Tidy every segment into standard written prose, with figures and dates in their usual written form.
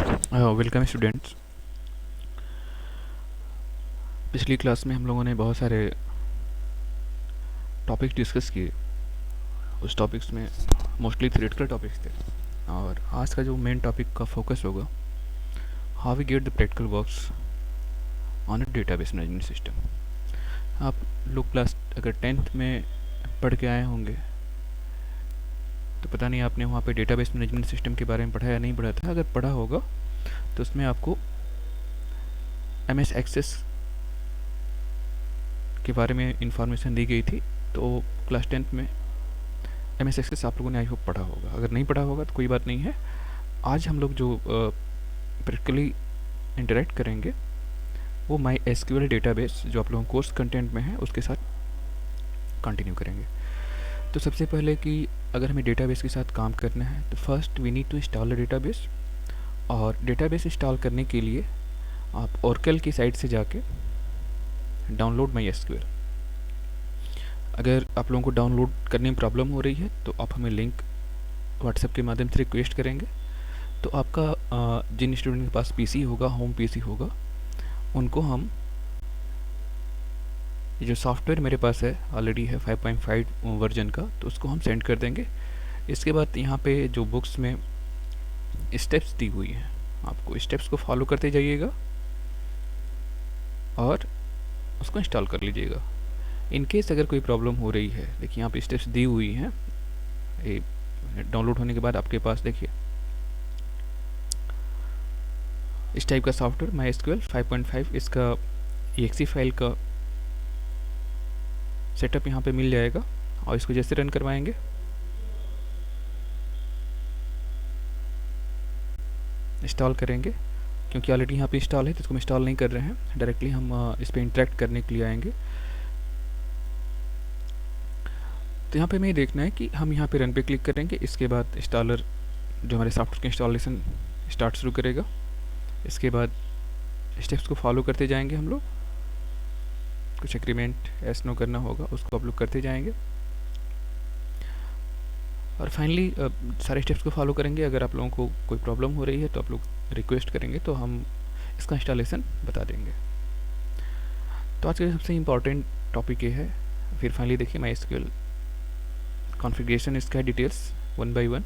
Welcome students. पिछली class में हम लोगों ने बहुत सारे टॉपिक डिस्कस किए। उस टॉपिक्स में मोस्टली थ्योरेटिकल टॉपिक्स थे और आज का जो मेन टॉपिक का फोकस होगा, how we get the practical works on a database management system. आप लोग क्लास अगर 10th में पढ़ के आए होंगे तो पता नहीं आपने वहाँ पे डेटाबेस मैनेजमेंट सिस्टम के बारे में पढ़ा या नहीं पढ़ा था। अगर पढ़ा होगा तो उसमें आपको MS एक्सेस के बारे में इंफॉर्मेशन दी गई थी। तो क्लास 10th में MS एक्सेस आप लोगों ने आई होप पढ़ा होगा। अगर नहीं पढ़ा होगा तो कोई बात नहीं है। आज हम लोग जो प्रैक्टिकली इंटरेक्ट करेंगे वो माई एसक्यूएल डेटाबेस जो आप लोगों कोर्स कंटेंट में है उसके साथ कंटिन्यू करेंगे। तो सबसे पहले कि अगर हमें डेटाबेस के साथ काम करना है तो first we need to install the database. और डेटाबेस इंस्टॉल करने के लिए आप ओरेकल की साइट से जाके डाउनलोड माई एसक्यूएल। अगर आप लोगों को डाउनलोड करने में प्रॉब्लम हो रही है तो आप हमें लिंक व्हाट्सएप के माध्यम से रिक्वेस्ट करेंगे। तो आपका जिन स्टूडेंट के पास पीसी होगा, होम पीसी होगा, उनको हम ये जो सॉफ्टवेयर मेरे पास है ऑलरेडी है 5.5 वर्जन का, तो उसको हम सेंड कर देंगे। इसके बाद यहाँ पे जो बुक्स में स्टेप्स दी हुई हैं, आपको स्टेप्स को फॉलो करते जाइएगा और उसको इंस्टॉल कर लीजिएगा। इन केस अगर कोई प्रॉब्लम हो रही है, देखिए यहाँ पे स्टेप्स दी हुई हैं। ये डाउनलोड होने के बाद आपके पास देखिए इस टाइप का सॉफ्टवेयर MySQL 5.5 इसका exe फाइल का सेटअप यहाँ पे मिल जाएगा। और इसको जैसे रन करवाएंगे इंस्टॉल करेंगे, क्योंकि ऑलरेडी यहाँ पे इंस्टॉल है तो इसको हम इंस्टॉल नहीं कर रहे हैं, डायरेक्टली हम इस पर इंटरेक्ट करने के लिए आएंगे। तो यहाँ पे हमें देखना है कि हम यहाँ पे रन पे क्लिक करेंगे। इसके बाद इंस्टॉलर जो हमारे सॉफ्टवेयर का इंस्टॉलेशन स्टार्ट शुरू करेगा। इसके बाद स्टेप्स को फॉलो करते जाएंगे हम लोग। कुछ एग्रीमेंट एस नो करना होगा, उसको आप लोग करते जाएंगे और फाइनली सारे स्टेप्स को फॉलो करेंगे। अगर आप लोगों को कोई प्रॉब्लम हो रही है तो आप लोग रिक्वेस्ट करेंगे तो हम इसका इंस्टॉलेशन बता देंगे। तो आज का सबसे इम्पॉर्टेंट टॉपिक ये है। फिर फाइनली देखिए MySQL कॉन्फ़िगरेशन, इसका डिटेल्स 1 by 1।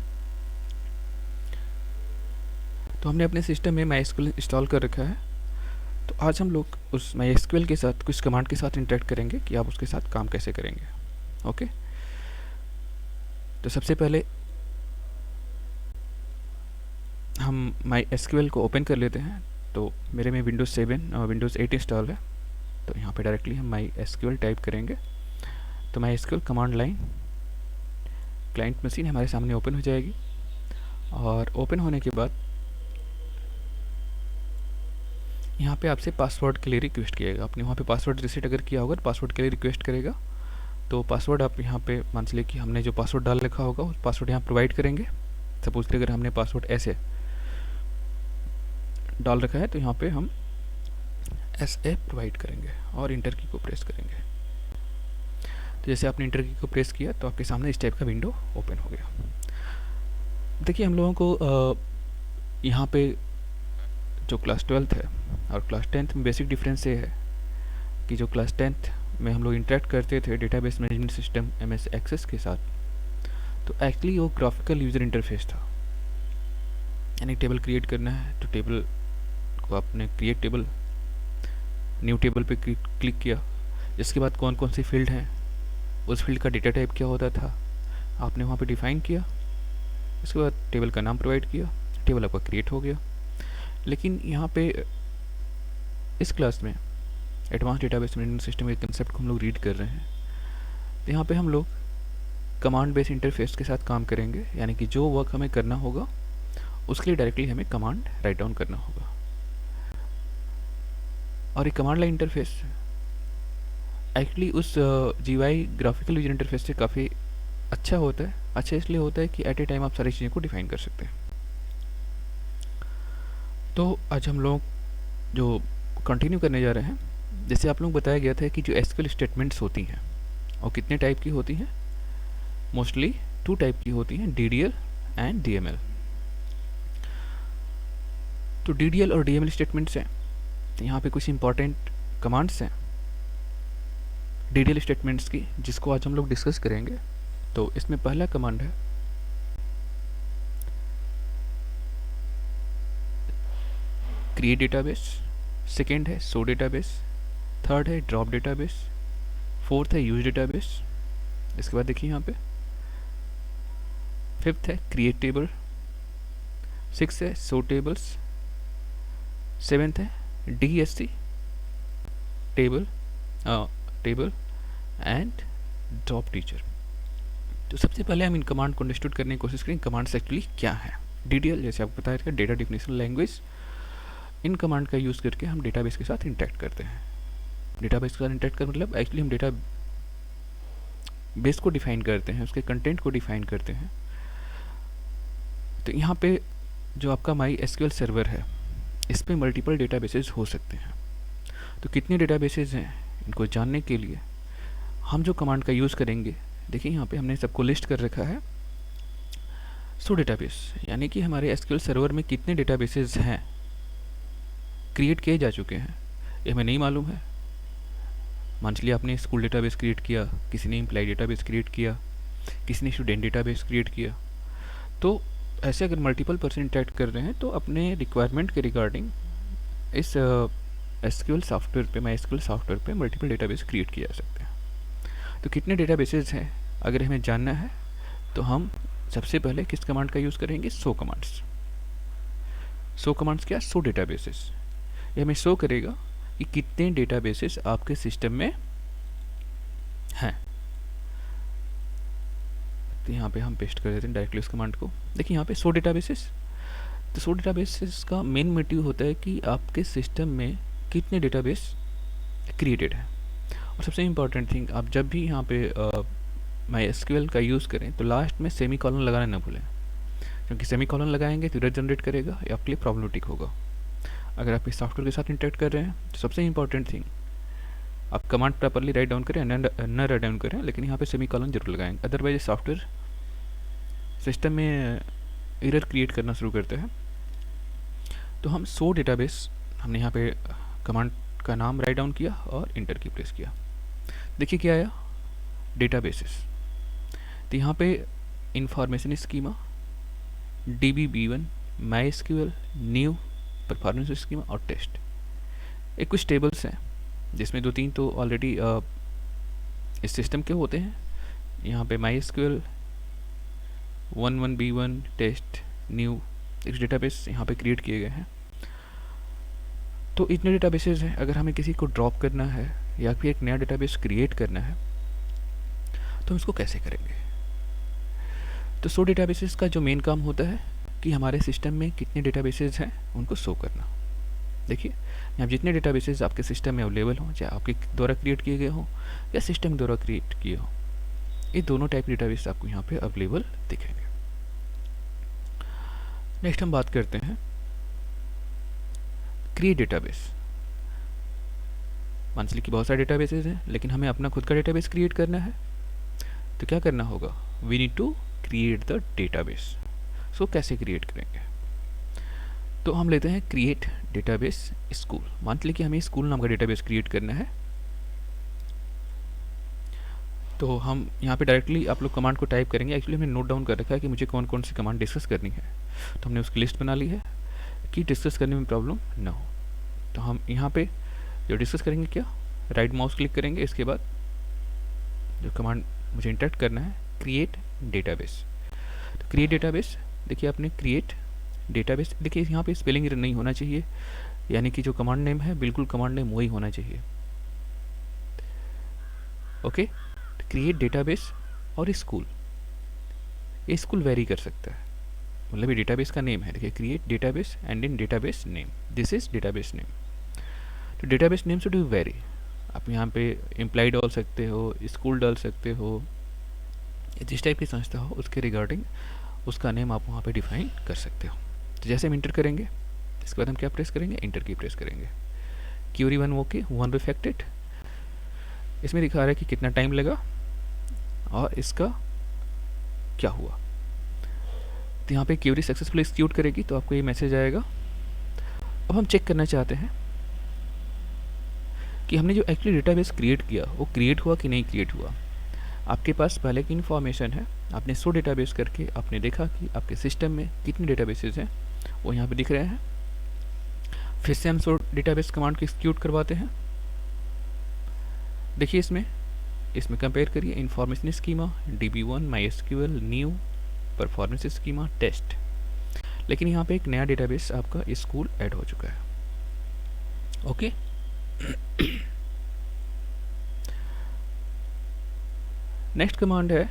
तो हमने अपने सिस्टम में MySQL इंस्टॉल कर रखा है। तो आज हम लोग उस MySQL के साथ कुछ कमांड के साथ इंटरेक्ट करेंगे कि आप उसके साथ काम कैसे करेंगे। ओके, तो सबसे पहले हम MySQL को ओपन कर लेते हैं। तो मेरे में विंडोज़ 7 और विंडोज़ 8 इंस्टॉल है। तो यहाँ पे डायरेक्टली हम MySQL टाइप करेंगे तो MySQL command line client machine हमारे सामने ओपन हो जाएगी। और ओपन होने के बाद यहाँ पे आपसे पासवर्ड के लिए रिक्वेस्ट किएगा। आपने वहाँ पे पासवर्ड रिसेट अगर किया होगा तो पासवर्ड के लिए रिक्वेस्ट करेगा। तो पासवर्ड आप यहाँ पे मान लीजिए कि हमने जो पासवर्ड डाल रखा होगा उस पासवर्ड यहाँ प्रोवाइड करेंगे। सपोज कि अगर हमने पासवर्ड ऐसे डाल रखा है तो यहाँ पे हम SA प्रोवाइड करेंगे और इंटर की को प्रेस करेंगे। तो जैसे आपने इंटर की को प्रेस किया तो आपके सामने इस टाइप का विंडो ओपन हो गया। देखिए हम लोगों को यहाँ पे जो क्लास 12th है और क्लास 10th में बेसिक डिफरेंस ये है कि जो क्लास 10th में हम लोग इंटरेक्ट करते थे database management system MS access के साथ, तो एक्चुअली वो ग्राफिकल यूज़र इंटरफेस था। यानी टेबल क्रिएट करना है तो टेबल को आपने क्रिएट टेबल, न्यू टेबल पे क्लिक किया। इसके बाद कौन कौन सी फील्ड हैं, उस फील्ड का डेटा टाइप क्या होता था आपने वहाँ पे डिफ़ाइन किया। इसके बाद टेबल का नाम प्रोवाइड किया, टेबल आपका क्रिएट हो गया। लेकिन यहाँ पे इस क्लास में एडवांस डेटाबेस मैनेजमेंट सिस्टम के कंसेप्ट को हम लोग रीड कर रहे हैं। तो यहाँ पे हम लोग कमांड बेस इंटरफेस के साथ काम करेंगे, यानी कि जो वर्क हमें करना होगा उसके लिए डायरेक्टली हमें कमांड राइट डाउन करना होगा। और ये कमांड लाइन इंटरफेस एक्चुअली उस GUI ग्राफिकल यूजर इंटरफेस से काफ़ी अच्छा होता है। अच्छा इसलिए होता है कि एट ए टाइम आप सारी चीज़ों को डिफाइन कर सकते हैं। तो आज हम लोग जो कंटिन्यू करने जा रहे हैं, जैसे आप लोग बताया गया था कि जो SQL स्टेटमेंट्स होती हैं और कितने टाइप की होती हैं, मोस्टली 2 टाइप की होती हैं, DDL एंड DML। तो DDL और DML स्टेटमेंट्स हैं। यहाँ पे कुछ इंपॉर्टेंट कमांड्स हैं DDL स्टेटमेंट्स की, जिसको आज हम लोग डिस्कस करेंगे। तो इसमें पहला कमांड है क्रिएट डेटाबेस, सेकेंड है शो डेटाबेस, थर्ड है ड्रॉप डेटाबेस, फोर्थ है यूज डेटाबेस, इसके बाद देखिए यहाँ पे फिफ्थ है क्रिएट टेबल, सिक्स है शो टेबल्स, सेवेंथ है DSC table and drop teacher. तो सबसे पहले हम इन कमांड को अंडरस्टूड करने की कोशिश करें कमांड्स एक्चुअली क्या है। DDL जैसे आपको बताया था, data definition language, in command का यूज़ करके हम डेटाबेस के साथ इंटरेक्ट करते हैं। डेटाबेस के साथ इंटरेक्ट कर मतलब एक्चुअली हम डेटा बेस को डिफाइन करते हैं, उसके कंटेंट को डिफाइन करते हैं। तो यहाँ पे जो आपका MySQL सर्वर है, इस पे मल्टीपल डेटाबेसेस हो सकते हैं। तो कितने डेटाबेसेस हैं, इनको जानने के लिए हम जो कमांड का यूज़ करेंगे, देखिए यहाँ पे हमने सबको लिस्ट कर रखा है। सो डेटाबेस यानी कि हमारे SQL सर्वर में कितने डेटाबेसेस हैं, क्रिएट किए जा चुके हैं, ये हमें नहीं मालूम है। मान लीजिए आपने स्कूल डेटाबेस क्रिएट किया, किसी ने एम्प्लॉय डेटाबेस क्रिएट किया, किसी ने स्टूडेंट डेटाबेस क्रिएट किया। तो ऐसे अगर मल्टीपल पर्सन इंटरेक्ट कर रहे हैं तो अपने रिक्वायरमेंट के रिगार्डिंग इस SQL सॉफ्टवेयर पे, MySQL सॉफ्टवेयर पे मल्टीपल डेटाबेस क्रिएट किए जा सकते हैं। तो कितने डेटाबेसेस हैं अगर हमें जानना है, तो हम सबसे पहले किस कमांड का यूज़ करेंगे, शो कमांड्स। शो कमांड्स क्या, शो डेटाबेसेस। ये हमें शो करेगा कि कितने डेटाबेसेस आपके सिस्टम में हैं। तो यहाँ पे हम पेस्ट कर देते हैं डायरेक्टली उस कमांड को। देखिए यहाँ पे शो डेटाबेसेस, तो शो डेटाबेसेस का मेन मोटिव होता है कि आपके सिस्टम में कितने डेटाबेस क्रिएटेड है। और सबसे इम्पॉर्टेंट थिंग, आप जब भी यहाँ पे MySQL का यूज़ करें तो लास्ट में सेमी कॉलन लगाना ना भूलें, क्योंकि सेमी कॉलन लगाएंगे तो एरर जनरेट करेगा, या आपके लिए प्रॉब्लमेटिक होगा। अगर आप इस सॉफ्टवेयर के साथ इंटरेक्ट कर रहे हैं तो सबसे इम्पॉर्टेंट थिंग, आप कमांड प्रॉपरली राइट डाउन करें, न राइट डाउन करें, लेकिन यहाँ पे सेमी कॉलन जरूर लगाएंगे, अदरवाइज सॉफ्टवेयर सिस्टम में एरर क्रिएट करना शुरू करते हैं। तो हम शो डेटाबेस, हमने यहाँ पे कमांड का नाम राइट डाउन किया और इंटर की प्रेस किया। देखिए क्या आया, डेटाबेसेस। तो यहाँ पे information schema, DB-B1, MySQL, new, performance schema और टेस्ट। एक कुछ टेबल्स हैं जिसमें 2-3 तो ऑलरेडी इस सिस्टम के होते हैं। यहाँ पे MySQL 11B1, टेस्ट, न्यू, एक डेटाबेस यहाँ पे क्रिएट किए गए हैं। तो इतने डेटाबेसेस हैं, अगर हमें किसी को ड्रॉप करना है या फिर एक नया डेटाबेस क्रिएट करना है तो हम इसको कैसे करेंगे। तो शो डेटाबेसेस का जो मेन काम होता है कि हमारे सिस्टम में कितने डेटाबेसेस हैं उनको शो करना। देखिए यहाँ जितने डेटाबेसेस आपके सिस्टम में अवेलेबल हों, चाहे आपके द्वारा क्रिएट किए गए हों या सिस्टम द्वारा क्रिएट किए हों, ये दोनों टाइप डेटाबेस आपको यहाँ पे अवेलेबल दिखेंगे। नेक्स्ट हम बात करते हैं क्रिएट डेटाबेस। मान लीजिए कि बहुत सारे डेटाबेसेस हैं, लेकिन हमें अपना खुद का डेटाबेस क्रिएट करना है, तो क्या करना होगा, we need to create the database. So कैसे क्रिएट करेंगे, तो हम लेते हैं क्रिएट डेटाबेस स्कूल। मान लीजिए कि हमें स्कूल नाम का डेटाबेस क्रिएट करना है। तो हम यहाँ पे डायरेक्टली आप लोग कमांड को टाइप करेंगे। एक्चुअली हमने नोट डाउन कर रखा है कि मुझे कौन कौन सी कमांड डिस्कस करनी है, तो हमने उसकी लिस्ट बना ली है कि डिस्कस करने में प्रॉब्लम ना हो। तो हम यहाँ पे जो डिस्कस करेंगे, क्या, राइट माउस क्लिक करेंगे, इसके बाद जो कमांड मुझे इंटरेक्ट करना है, क्रिएट डेटाबेस। तो क्रिएट डेटाबेस, देखिए आपने क्रिएट डेटाबेस, देखिए यहाँ पे स्पेलिंग एरर नहीं होना चाहिए, यानी कि जो कमांड नेम है बिल्कुल कमांड नेम वही होना चाहिए। ओके, क्रिएट डेटाबेस और स्कूल, ये स्कूल वेरी कर सकता है, मतलब ये डेटाबेस का नेम है। देखिए create database and in database name, this is database name. तो डेटाबेस नेम शुड वेरी, आप यहाँ पे एम्प्लॉय डाल सकते हो, स्कूल डाल सकते हो, जिस टाइप की संस्था हो उसके रिगार्डिंग उसका नेम आप वहाँ पे डिफाइन कर सकते हो। तो जैसे हम इंटर करेंगे, इसके बाद हम क्या प्रेस करेंगे, इंटर की प्रेस करेंगे। Query 1 okay, 1 reflected. इसमें दिखा रहा है कि कितना टाइम लगा और इसका क्या हुआ। तो यहाँ पे क्यूरी सक्सेसफुली एग्जीक्यूट करेगी तो आपको ये मैसेज आएगा, अब हम चेक करना चाहते हैं कि हमने जो एक्चुअली डेटाबेस क्रिएट किया वो क्रिएट हुआ कि नहीं क्रिएट हुआ। आपके पास पहले की इन्फॉर्मेशन है, आपने 100 डेटाबेस करके आपने देखा कि आपके सिस्टम में कितने डेटाबेसेस हैं, वो यहाँ पे दिख रहे हैं। फिर से हम 100 डेटाबेस कमांड को एक्सिक्यूट करवाते हैं। देखिए इसमें कंपेयर करिए, information schema, DB1, MySQL, new, performance schema, test. लेकिन यहाँ पे एक नया डेटाबेस आपका स्कूल ऐड हो चुका है। ओके नेक्स्ट कमांड है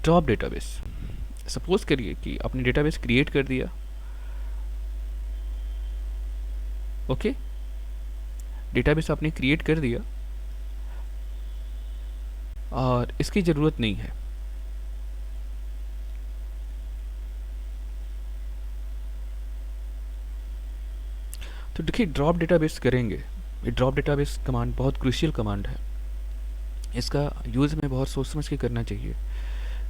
ड्रॉप डेटाबेस। सपोज करिए कि आपने डेटाबेस क्रिएट कर दिया, ओके डेटाबेस आपने क्रिएट कर दिया और इसकी ज़रूरत नहीं है। तो देखिए ड्रॉप डेटाबेस करेंगे, ये ड्रॉप डेटाबेस कमांड बहुत क्रूशियल कमांड है। इसका यूज़ हमें बहुत सोच समझ के करना चाहिए,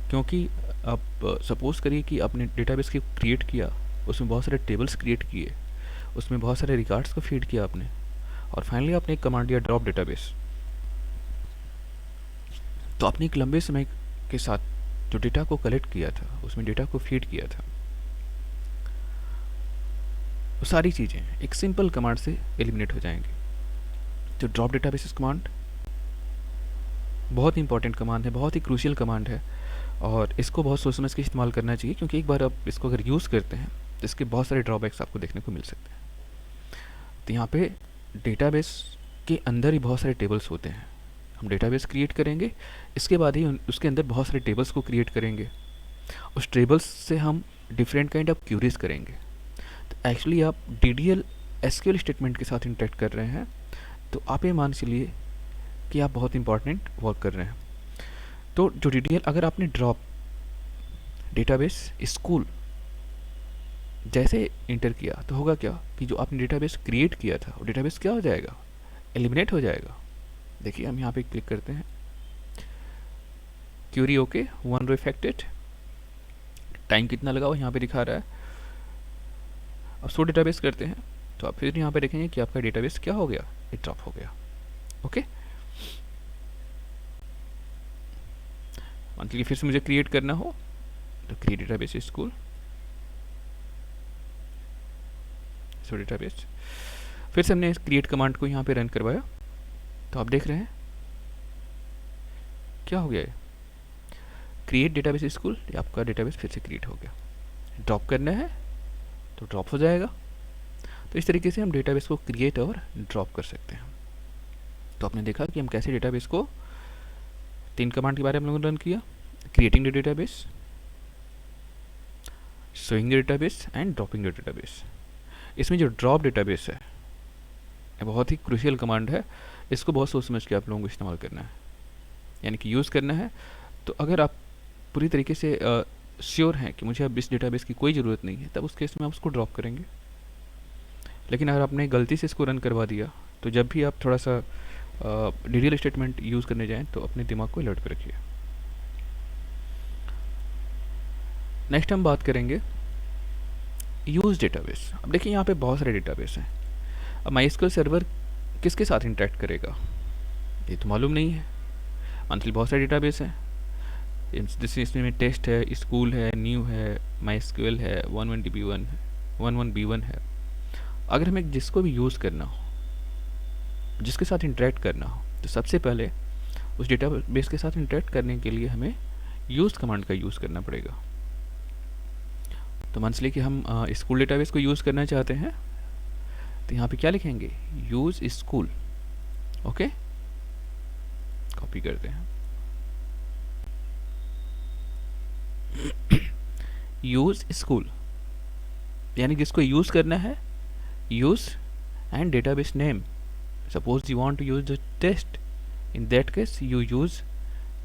क्योंकि आप सपोज़ करिए कि आपने डेटाबेस की क्रिएट किया, उसमें बहुत सारे टेबल्स क्रिएट किए, उसमें बहुत सारे रिकॉर्ड्स को फीड किया आपने, और फाइनली आपने एक कमांड दिया ड्रॉप डेटाबेस। तो आपने एक लंबे समय के साथ जो डेटा को कलेक्ट किया था, उसमें डेटा को फीड किया था, वो सारी चीज़ें एक सिंपल कमांड से एलिमिनेट हो जाएंगी। तो ड्रॉप डेटाबेस कमांड बहुत इंपॉर्टेंट कमांड है, बहुत ही क्रूशियल कमांड है, और इसको बहुत सोच समझ के इस्तेमाल करना चाहिए, क्योंकि एक बार आप इसको अगर यूज़ करते हैं तो इसके बहुत सारे ड्रॉबैक्स आपको देखने को मिल सकते हैं। तो यहाँ पे डेटाबेस के अंदर ही बहुत सारे टेबल्स होते हैं। हम डेटाबेस क्रिएट करेंगे, इसके बाद ही उसके अंदर बहुत सारे टेबल्स को क्रिएट करेंगे, उस टेबल्स से हम डिफरेंट काइंड ऑफ क्यूरीज करेंगे। तो एक्चुअली आप DDL SQL स्टेटमेंट के साथ इंटरेक्ट कर रहे हैं, तो आप ये मान चलिए कि आप बहुत इंपॉर्टेंट वर्क कर रहे हैं। तो जो DDL अगर आपने ड्रॉप डेटाबेस स्कूल जैसे इंटर किया तो होगा क्या कि जो आपने डेटाबेस क्रिएट किया था वो डेटाबेस क्या हो जाएगा, एलिमिनेट हो जाएगा। देखिए हम यहाँ पे क्लिक करते हैं, क्यूरी ओके, 1 रो इफेक्टेड, टाइम कितना लगा वो यहाँ पे दिखा रहा है। अब 100 डेटाबेस करते हैं तो आप फिर यहाँ पे देखेंगे कि आपका डेटाबेस क्या हो गया, ये ड्रॉप हो गया। ओके मान लीजिए फिर से मुझे क्रिएट करना हो तो क्रिएट डेटाबेस स्कूल, सो डेटाबेस, फिर से हमने इस क्रिएट कमांड को यहाँ पे रन करवाया, तो आप देख रहे हैं क्या हो गया है, क्रिएट डेटाबेस स्कूल, आपका डेटाबेस फिर से क्रिएट हो गया। ड्रॉप करना है तो ड्रॉप हो जाएगा। तो इस तरीके से हम डेटाबेस को क्रिएट और ड्रॉप कर सकते हैं। तो आपने देखा कि हम कैसे डेटाबेस को 3 कमांड के बारे में हम लोगों ने रन किया, creating the database, showing the database and dropping the database. इसमें जो ड्रॉप डेटाबेस है बहुत ही क्रूशियल कमांड है, इसको बहुत सोच समझ के आप लोगों को इस्तेमाल करना है, यानी कि यूज़ करना है। तो अगर आप पूरी तरीके से श्योर हैं कि मुझे अब इस डेटाबेस की कोई ज़रूरत नहीं है, तब उस केस में आप उसको ड्रॉप करेंगे। लेकिन अगर आपने गलती से इसको रन करवा दिया, तो जब भी आप थोड़ा सा DDL स्टेटमेंट यूज़ करने जाएं तो अपने दिमाग को अलर्ट पे रखिए। नेक्स्ट हम बात करेंगे यूज़ डेटाबेस। अब देखिए यहाँ पे बहुत सारे डेटाबेस हैं। अब MySQL सर्वर किसके साथ इंटरेक्ट करेगा ये तो मालूम नहीं है। मंथली बहुत सारे डेटाबेस हैं, जैसे इसमें टेस्ट है, स्कूल है, न्यू है, MySQL है, 11DB1 है, 11B1 है। अगर हमें जिसको भी यूज़ करना हो, जिसके साथ इंटरेक्ट करना हो, तो सबसे पहले उस डेटाबेस के साथ इंटरेक्ट करने के लिए हमें यूज़ कमांड का यूज़ करना पड़ेगा। तो मान लीजिए कि हम स्कूल डेटाबेस को यूज़ करना चाहते हैं, तो यहाँ पे क्या लिखेंगे, यूज़ स्कूल। ओके कॉपी करते हैं, यूज़ स्कूल, यानी जिसको यूज़ करना है, use and database name. Suppose you want to use the test, in that case you use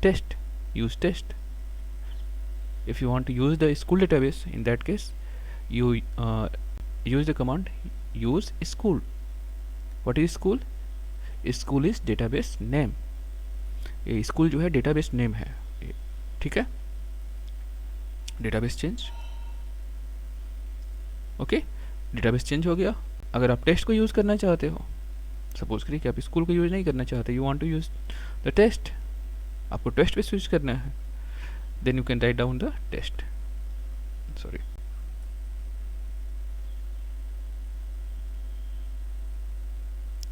test, use test. If you want to use the school database, in that case you use the command use school. What is school? School is database name. ये school जो है database name है, ठीक है। Database change, okay database change हो गया। अगर आप टेस्ट को यूज़ करना चाहते हो, सपोज करिए कि आप स्कूल को यूज़ नहीं करना चाहते, you want to use the test, आपको टेस्ट पे स्विच करना है, then you can write down the test, sorry,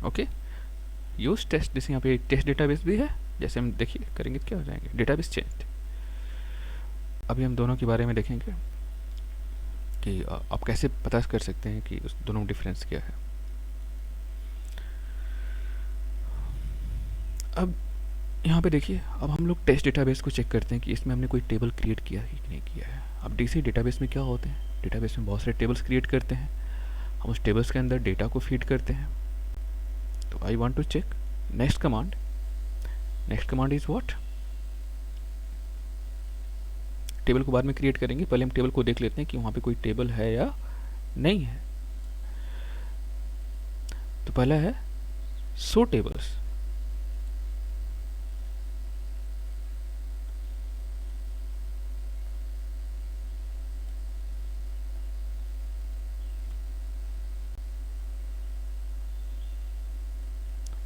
okay, use test. जैसे यहाँ पे टेस्ट डेटाबेस भी है, जैसे हम देखिए करेंगे तो क्या हो जाएंगे, डेटाबेस चेंज। अभी हम दोनों के बारे में देखेंगे कि आप कैसे पता कर सकते हैं कि उस दोनों में डिफरेंस क्या है। अब यहाँ पे देखिए, अब हम लोग टेस्ट डेटाबेस को चेक करते हैं कि इसमें हमने कोई टेबल क्रिएट किया है कि नहीं किया है। अब डीसी डेटाबेस में क्या होते हैं, डेटाबेस में बहुत सारे टेबल्स क्रिएट करते हैं, हम उस टेबल्स के अंदर डेटा को फीड करते हैं। तो I want to check next command is what, table को बाद में क्रिएट करेंगे, पहले हम टेबल को देख लेते हैं कि वहाँ पे कोई टेबल है या नहीं है। तो पहला है सो टेबल्स,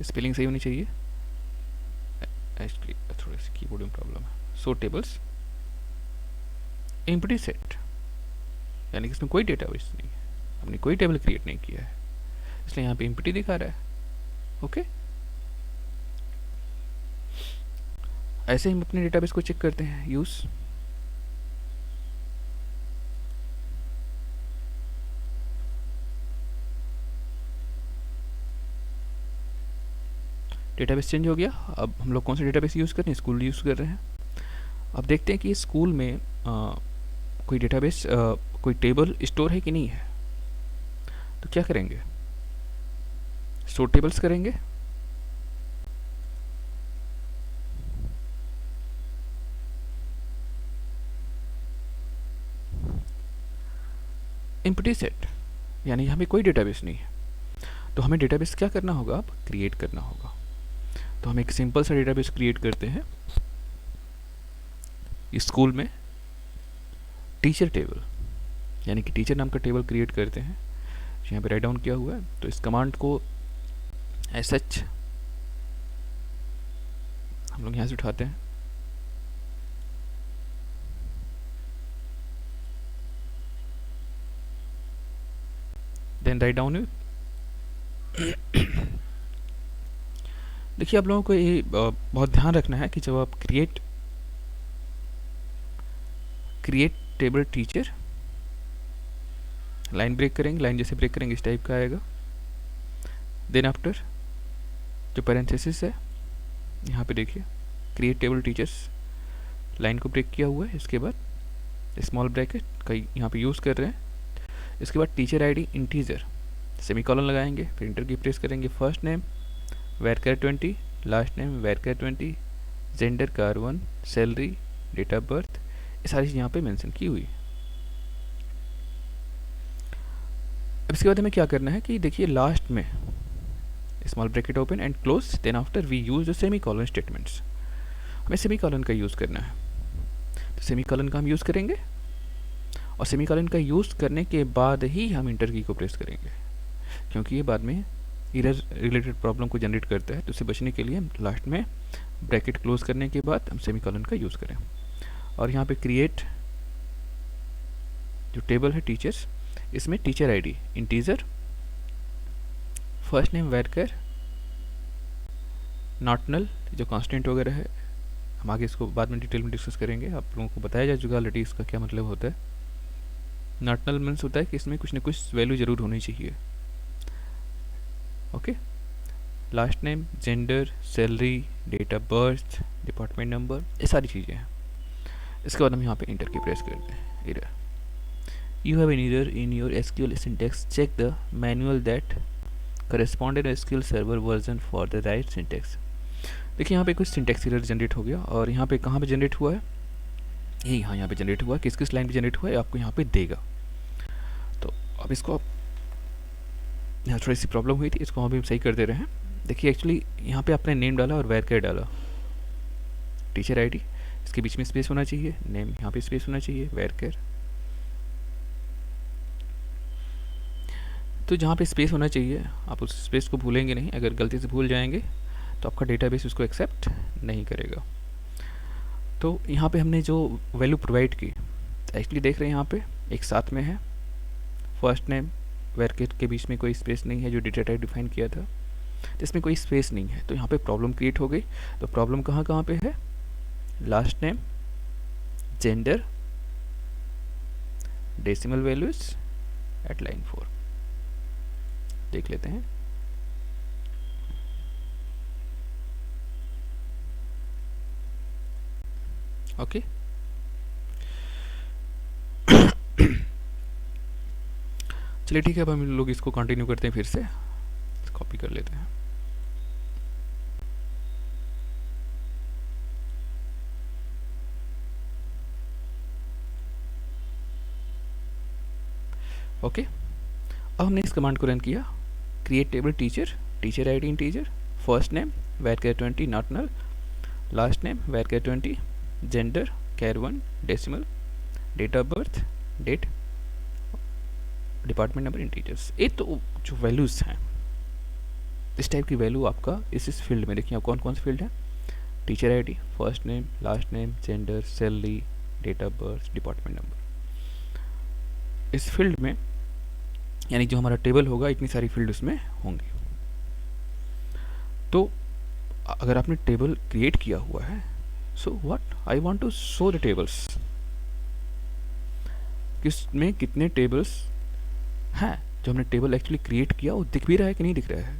स्पेलिंग सही होनी चाहिए, एक्चुअली थोड़ी सी कीबोर्ड में प्रॉब्लम है। सो टेबल्स एम्प्टी सेट, यानी कि इसमें कोई डेटाबेस नहीं है, हमने कोई टेबल क्रिएट नहीं किया है, इसलिए यहाँ पे एम्प्टी दिखा रहा है। ओके, ऐसे ही हम अपने डेटाबेस को चेक करते हैं, यूज डेटाबेस चेंज हो गया। अब हम लोग कौन सा डेटाबेस यूज़ कर रहे हैं, स्कूल यूज़ कर रहे हैं। अब देखते हैं कि स्कूल में कोई डेटाबेस कोई टेबल स्टोर है कि नहीं है। तो क्या करेंगे, स्टोर टेबल्स करेंगे, एम्प्टी सेट, यानी यहाँ पे कोई डेटाबेस नहीं है। तो हमें डेटाबेस क्या करना होगा, अब क्रिएट करना होगा। तो हम एक सिंपल सा डेटाबेस क्रिएट करते हैं स्कूल में, टीचर टेबल, यानी कि टीचर नाम का टेबल क्रिएट करते हैं। यहाँ पे राइट डाउन किया हुआ है, तो इस कमांड को एसएच हम लोग यहाँ से उठाते हैं, देन राइट डाउन। देखिए आप लोगों को ये बहुत ध्यान रखना है कि जब आप create table teacher line break करेंगे, लाइन जैसे ब्रेक करेंगे इस टाइप का आएगा। देन आफ्टर जो पैरेंथेसिस है यहाँ पे देखिए, क्रिएट टेबल टीचर्स लाइन को ब्रेक किया हुआ है, इसके बाद स्मॉल ब्रैकेट का यहाँ पे यूज़ कर रहे हैं। इसके बाद टीचर आईडी इंटीजर, सेमीकोलन लगाएंगे, फिर इंटर की प्रेस करेंगे। First name varchar 20, last name varchar 20, gender कार1, सैलरी, डेट ऑफ बर्थ, ये सारी चीज़ यहाँ पे मेंशन की हुई। अब इसके बाद हमें क्या करना है कि देखिए लास्ट में small bracket open and close, then after we use the semicolon statements, हमें सेमीकोलन का यूज़ करना है। तो सेमीकोलन का हम यूज़ करेंगे, और सेमीकोलन का यूज़ करने के बाद ही हम इंटर की को प्रेस करेंगे, क्योंकि ये बाद में एरर रिलेटेड प्रॉब्लम को जनरेट करता है। तो उसे बचने के लिए हम लास्ट में ब्रैकेट क्लोज करने के बाद हम सेमीकोलन का यूज़ करें। और यहाँ पे क्रिएट जो टेबल है टीचर्स, इसमें teacher ID integer, first name varchar, not null, जो कांस्टेंट वगैरह है हम आगे इसको बाद में डिटेल में डिस्कस करेंगे, आप लोगों को बताया जा चुका ऑलरेडी इसका क्या मतलब होता है। नॉट नल मीन्स होता है कि इसमें कुछ ना कुछ वैल्यू ज़रूर होनी चाहिए। Okay, last name, gender, salary, date of birth, department number, ये सारी चीज़ें हैं। इसके बाद हम यहाँ पे इंटर की प्रेस करते हैं। Error, you have an error in your SQL syntax, check the manual that corresponded SQL server version for the right syntax. देखिए यहाँ पे कुछ सिंटैक्स एरर जनरेट हो गया, और यहाँ पे कहाँ पे जनरेट हुआ है, ये यहाँ पे जनरेट हुआ है, किस किस लाइन पे जनरेट हुआ है आपको यहाँ पे देगा। तो अब इसको यहाँ थोड़ी सी प्रॉब्लम हुई थी, इसको हम भी सही कर दे रहे हैं। देखिए एक्चुअली यहाँ पे आपने नेम डाला और वैरकर डाला, टीचर आईडी इसके बीच में स्पेस होना चाहिए, नेम यहाँ पे स्पेस होना चाहिए, वैरकर। तो जहाँ पे स्पेस होना चाहिए आप उस स्पेस को भूलेंगे नहीं, अगर गलती से भूल जाएंगे तो आपका डेटाबेस उसको एक्सेप्ट नहीं करेगा। तो यहाँ पे हमने जो वैल्यू प्रोवाइड की, एक्चुअली देख रहे हैं यहाँ पे एक साथ में है, फर्स्ट नेम वेर के बीच में कोई स्पेस नहीं है जो डेटा टाइप डिफाइन किया था, तो इसमें कोई स्पेस नहीं है, तो यहाँ पे प्रॉब्लम क्रिएट हो गई। तो प्रॉब्लम कहाँ कहाँ पे है, last name, gender, decimal values at line 4। देख लेते हैं। ओके चलिए ठीक है, अब हम लोग इसको कंटिन्यू करते हैं, फिर से कॉपी कर लेते हैं। ओके अब हमने इस कमांड को रन किया, create table teacher, teacher ID integer, first name varchar 20 not null, last name varchar 20, gender char 1 decimal, date of birth, date, department number, integers. ये तो जो वैल्यूज़ हैं, इस टाइप की वैल्यू आपका इस फील्ड में, देखिए कौन कौन से फील्ड है, teacher ID, first name, last name, gender, salary, date of birth, department number. इस फील्ड में यानी जो हमारा टेबल होगा इतनी सारी फील्ड उसमें होंगी। तो अगर आपने टेबल क्रिएट किया हुआ है, so what I want to show the tables, किसमें कितने टेबल्स हैं, जो हमने टेबल एक्चुअली क्रिएट किया वो दिख भी रहा है कि नहीं दिख रहा है,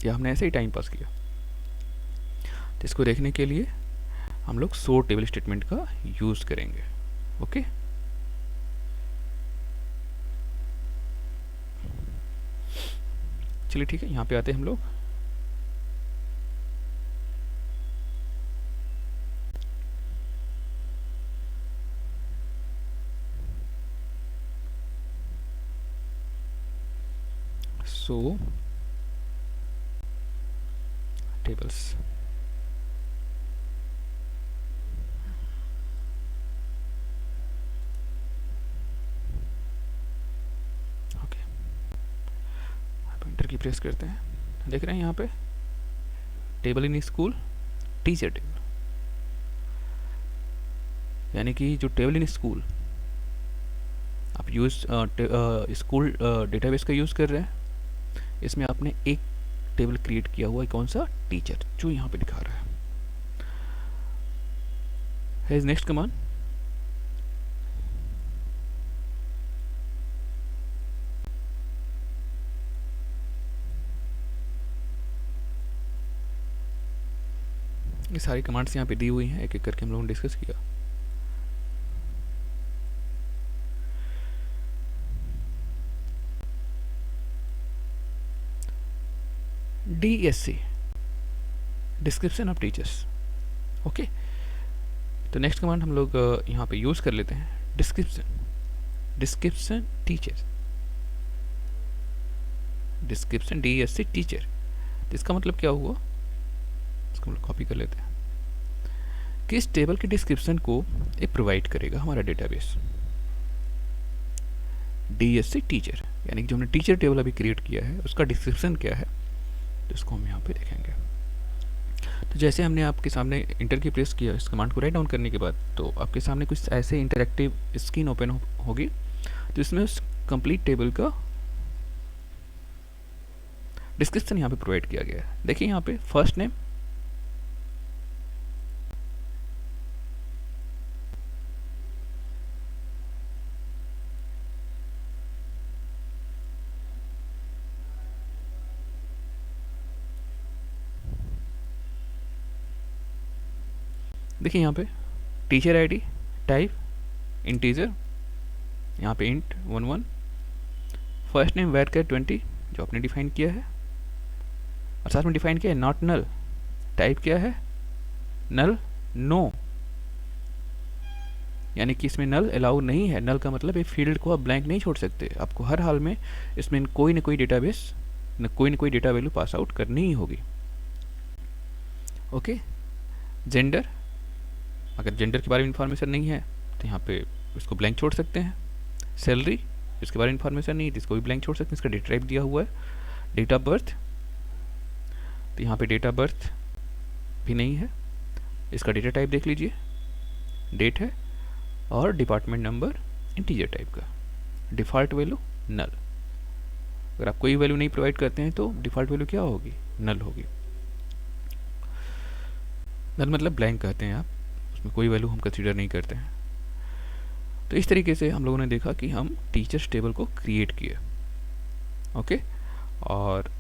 या हमने ऐसे ही टाइम पास किया। तो इसको देखने के लिए हम लोग शो टेबल स्टेटमेंट का यूज करेंगे। ओके चलिए ठीक है, यहाँ पे आते हैं हम लोग। सो टेबल्स, ओके आप इंटर की प्रेस करते हैं, देख रहे हैं यहाँ पे table in school, teacher table, यानी कि जो टेबल इन स्कूल आप स्कूल डेटाबेस का यूज़ कर रहे हैं, इसमें आपने एक टेबल क्रिएट किया हुआ है, कौन सा, टीचर, जो यहाँ पे दिखा रहा है। नेक्स्ट कमांड, ये सारी कमांड्स यहाँ पे दी हुई हैं, एक एक करके हम लोगों ने डिस्कस किया। DSC, description of teachers. Okay तो नेक्स्ट कमांड हम लोग यहाँ पे यूज कर लेते हैं, description teacher, description DSC teacher. इसका मतलब क्या हुआ, इसको हम लोग कॉपी कर लेते हैं। किस टेबल के डिस्क्रिप्शन को ये प्रोवाइड करेगा हमारा डेटाबेस, DSC टीचर, यानी कि जो हमने टीचर टेबल अभी क्रिएट किया है उसका डिस्क्रिप्शन क्या है, तो इसको हम यहाँ पे देखेंगे। तो जैसे हमने आपके सामने इंटर की प्रेस किया, इस कमांड को राइट डाउन करने के बाद, तो आपके सामने कुछ ऐसे इंटरेक्टिव स्क्रीन ओपन होगी, तो इसमें उस कंप्लीट टेबल का डिस्क्रिप्शन यहाँ पे प्रोवाइड किया गया है। देखिए यहाँ पे फर्स्ट नेम, देखिए यहाँ पे टीचर आईडी, टाइप इंटीजर, यहाँ पे इंट 11, फर्स्ट नेम varchar 20 जो आपने डिफाइन किया है, और साथ में डिफाइन किया है नॉट नल, टाइप क्या है, नल नो, यानी कि इसमें नल अलाउ नहीं है। नल का मतलब ये फील्ड को आप ब्लैंक नहीं छोड़ सकते, आपको हर हाल में इसमें कोई ना कोई डेटाबेस कोई ना कोई डेटा वैल्यू पास आउट करनी ही होगी। ओके जेंडर, अगर जेंडर के बारे में इंफॉर्मेशन नहीं है तो यहाँ पे इसको ब्लैंक छोड़ सकते हैं। सैलरी, इसके बारे में इन्फॉर्मेशन नहीं, इसको भी ब्लैंक छोड़ सकते हैं। इसका डेटा टाइप दिया हुआ है डेट ऑफ बर्थ, तो यहाँ पे डेट ऑफ बर्थ भी नहीं है। इसका डेटा टाइप देख लीजिए, डेट है, और डिपार्टमेंट नंबर इंटीजर टाइप का। डिफ़ॉल्ट वैल्यू नल। अगर आप कोई वैल्यू नहीं प्रोवाइड करते हैं तो डिफ़ॉल्ट वैल्यू क्या होगी, नल होगी। नल मतलब ब्लैंक कहते हैं आप, उसमें कोई वैल्यू हम कंसीडर नहीं करते हैं। तो इस तरीके से हम लोगों ने देखा कि हम टीचर्स टेबल को क्रिएट किए। ओके, और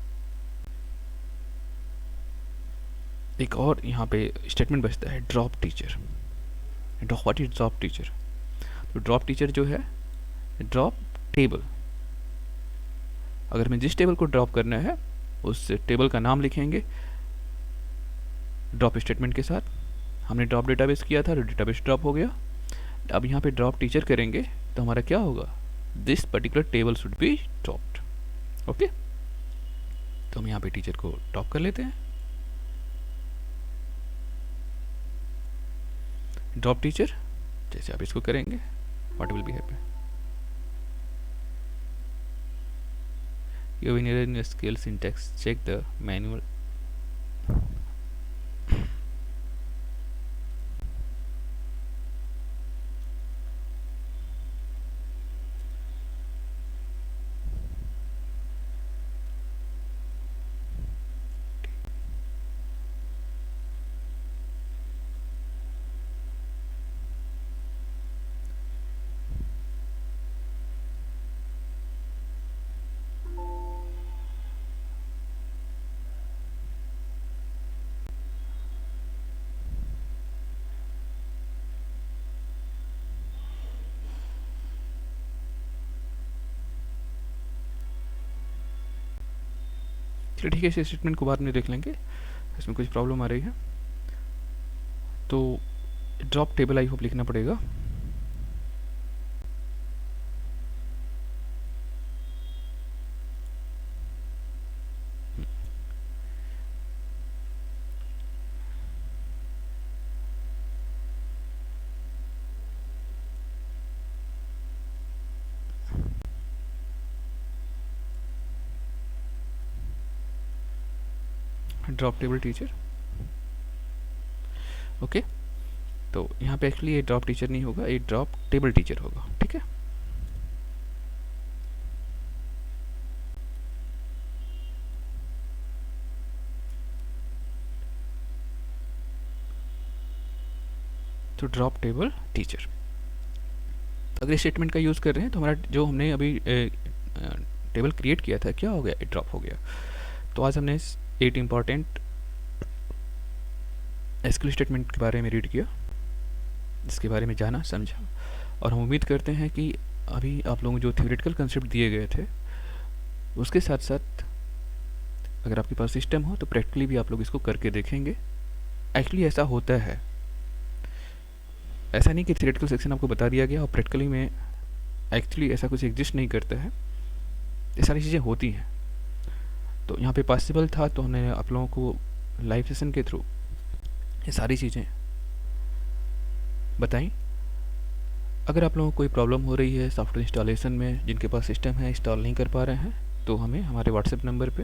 एक और यहाँ पे स्टेटमेंट बचता है, drop teacher. What is drop teacher? तो ड्रॉप टीचर जो है, ड्रॉप टेबल। अगर हमें जिस टेबल को ड्रॉप करना है उस टेबल का नाम लिखेंगे ड्रॉप स्टेटमेंट के साथ। हमने ड्रॉप डेटाबेस किया था तो डेटाबेस ड्रॉप हो गया। अब यहाँ पे ड्रॉप टीचर करेंगे तो हमारा क्या होगा, this particular table should be dropped. Okay, तो हम यहाँ पे टीचर को ड्रॉप कर लेते हैं। ड्रॉप टीचर जैसे आप इसको करेंगे, what will be happen, you will in your skill syntax check the manual चलिए ठीक है, इस स्टेटमेंट को बाद में देख लेंगे, इसमें कुछ प्रॉब्लम आ रही है। तो ड्रॉप टेबल आई होप लिखना पड़ेगा। Drop table teacher. ओके, तो यहाँ पे एक्चुअली ये ड्रॉप टीचर नहीं होगा, ये ड्रॉप टेबल टीचर होगा। ठीक है, तो ड्रॉप टेबल टीचर। अगर इस स्टेटमेंट का यूज़ कर रहे हैं तो हमारा जो हमने अभी टेबल क्रिएट किया था क्या हो गया, ड्रॉप हो गया। तो आज हमने 8 इम्पॉर्टेंट एसक्यूएल स्टेटमेंट के बारे में रीड किया, जिसके बारे में जाना समझा, और हम उम्मीद करते हैं कि अभी आप लोगों को जो थ्योरेटिकल कंसेप्ट दिए गए थे उसके साथ साथ अगर आपके पास सिस्टम हो तो प्रैक्टिकली भी आप लोग इसको करके देखेंगे। एक्चुअली ऐसा होता है, ऐसा नहीं कि थ्योरेटिकल सेक्शन आपको बता दिया गया और प्रैक्टिकली में एक्चुअली ऐसा कुछ एग्जिस्ट नहीं करता है, ये सारी चीज़ें होती हैं। तो यहाँ पे पॉसिबल था तो हमने आप लोगों को लाइव सेशन के थ्रू ये सारी चीज़ें बताई। अगर आप लोगों को कोई प्रॉब्लम हो रही है सॉफ्टवेयर इंस्टॉलेशन में, जिनके पास सिस्टम है इंस्टॉल नहीं कर पा रहे हैं, तो हमें हमारे व्हाट्सएप नंबर पे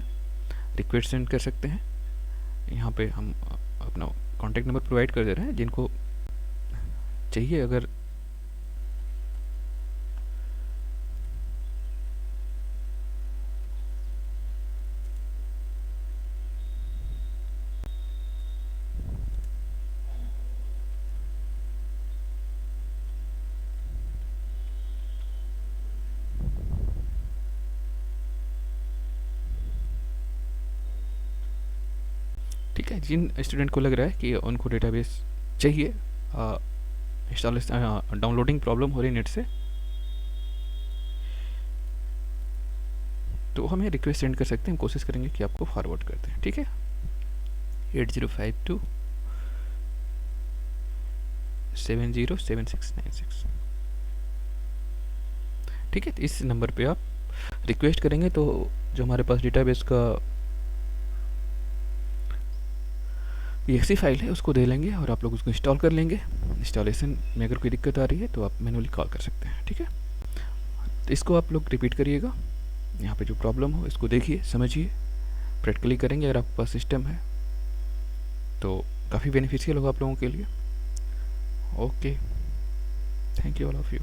रिक्वेस्ट सेंड कर सकते हैं। यहाँ पे हम अपना कॉन्टैक्ट नंबर प्रोवाइड कर दे रहे हैं, जिनको चाहिए अगर ठीक है, जिन स्टूडेंट को लग रहा है कि उनको डेटाबेस चाहिए, इंस्टॉलेशन डाउनलोडिंग प्रॉब्लम हो रही है नेट से, तो हमें रिक्वेस्ट सेंड कर सकते हैं, हम कोशिश करेंगे कि आपको फॉरवर्ड करते हैं। ठीक है, 8052707696। ठीक है, इस नंबर पे आप रिक्वेस्ट करेंगे तो जो हमारे पास डेटाबेस का exe फाइल है उसको दे लेंगे और आप लोग उसको इंस्टॉल कर लेंगे। इंस्टॉलेशन में अगर कोई दिक्कत आ रही है तो आप मैनुअली कॉल कर सकते हैं। ठीक है, तो इसको आप लोग रिपीट करिएगा, यहाँ पे जो प्रॉब्लम हो इसको देखिए, समझिए, प्रैक्टिकली करेंगे अगर आपके पास सिस्टम है तो काफ़ी बेनिफिशियल होगा आप लोगों के लिए। Okay, thank you all of you.